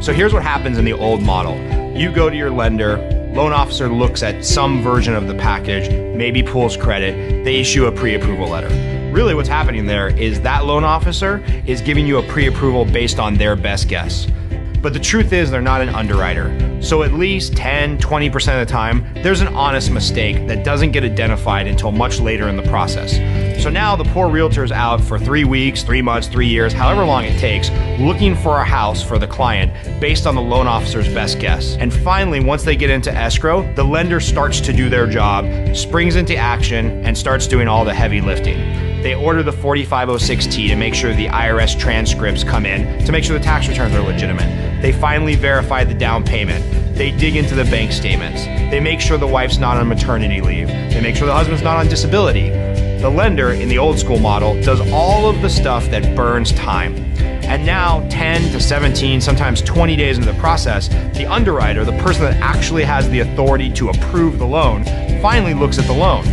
So here's what happens in the old model. You go to your lender, loan officer looks at some version of the package, maybe pulls credit, they issue a pre-approval letter. Really what's happening there is that loan officer is giving you a pre-approval based on their best guess. But the truth is they're not an underwriter. So at least 10, 20% of the time, there's an honest mistake that doesn't get identified until much later in the process. So now the poor realtor's out for 3 weeks, 3 months, 3 years, however long it takes, looking for a house for the client based on the loan officer's best guess. And finally, once they get into escrow, the lender starts to do their job, springs into action, and starts doing all the heavy lifting. They order the 4506T to make sure the IRS transcripts come in, to make sure the tax returns are legitimate. They finally verify the down payment. They dig into the bank statements. They make sure the wife's not on maternity leave. They make sure the husband's not on disability. The lender, in the old school model, does all of the stuff that burns time. And now, 10 to 17, sometimes 20 days into the process, the underwriter, the person that actually has the authority to approve the loan, finally looks at the loan.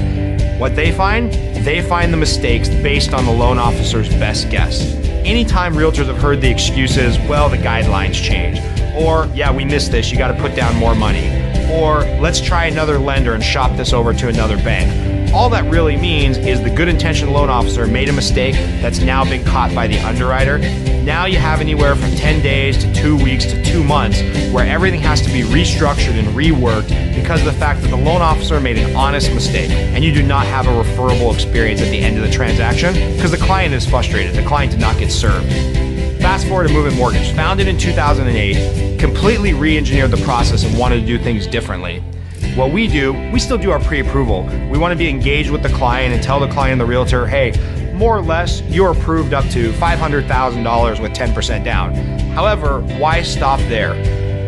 What they find? They find the mistakes based on the loan officer's best guess. Anytime realtors have heard the excuses, well, the guidelines change. Or, yeah, we missed this, you gotta put down more money. Or, let's try another lender and shop this over to another bank. All that really means is the good intentioned loan officer made a mistake that's now been caught by the underwriter. Now you have anywhere from 10 days to 2 weeks to 2 months where everything has to be restructured and reworked because of the fact that the loan officer made an honest mistake, and you do not have a referable experience at the end of the transaction because the client is frustrated. The client did not get served. Fast forward to Movement Mortgage, founded in 2008, completely re-engineered the process and wanted to do things differently. What we do, we still do our pre-approval. We want to be engaged with the client and tell the client and the realtor, hey, more or less, you're approved up to $500,000 with 10% down. However, why stop there?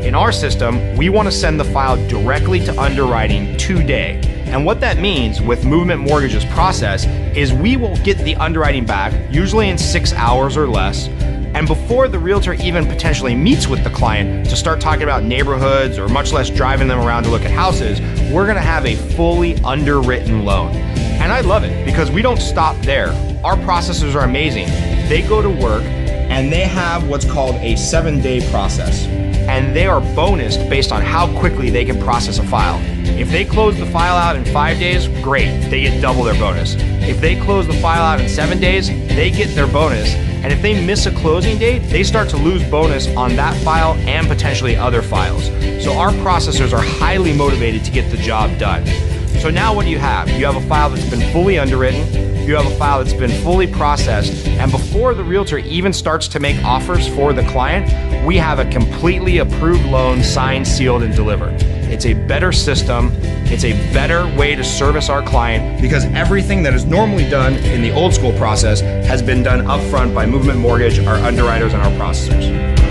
In our system, we want to send the file directly to underwriting today. And what that means with Movement Mortgage's process is we will get the underwriting back, usually in 6 hours or less. And before the realtor even potentially meets with the client to start talking about neighborhoods or much less driving them around to look at houses, we're gonna have a fully underwritten loan. And I love it because we don't stop there. Our processors are amazing. They go to work and they have what's called a 7-day process. And they are bonused based on how quickly they can process a file. If they close the file out in 5 days, great, they get double their bonus. If they close the file out in 7 days, they get their bonus. And if they miss a closing date, they start to lose bonus on that file and potentially other files. So our processors are highly motivated to get the job done. So now what do you have? You have a file that's been fully underwritten, you have a file that's been fully processed, and before the realtor even starts to make offers for the client, we have a completely approved loan signed, sealed, and delivered. It's a better system. It's a better way to service our client because everything that is normally done in the old school process has been done upfront by Movement Mortgage, our underwriters, and our processors.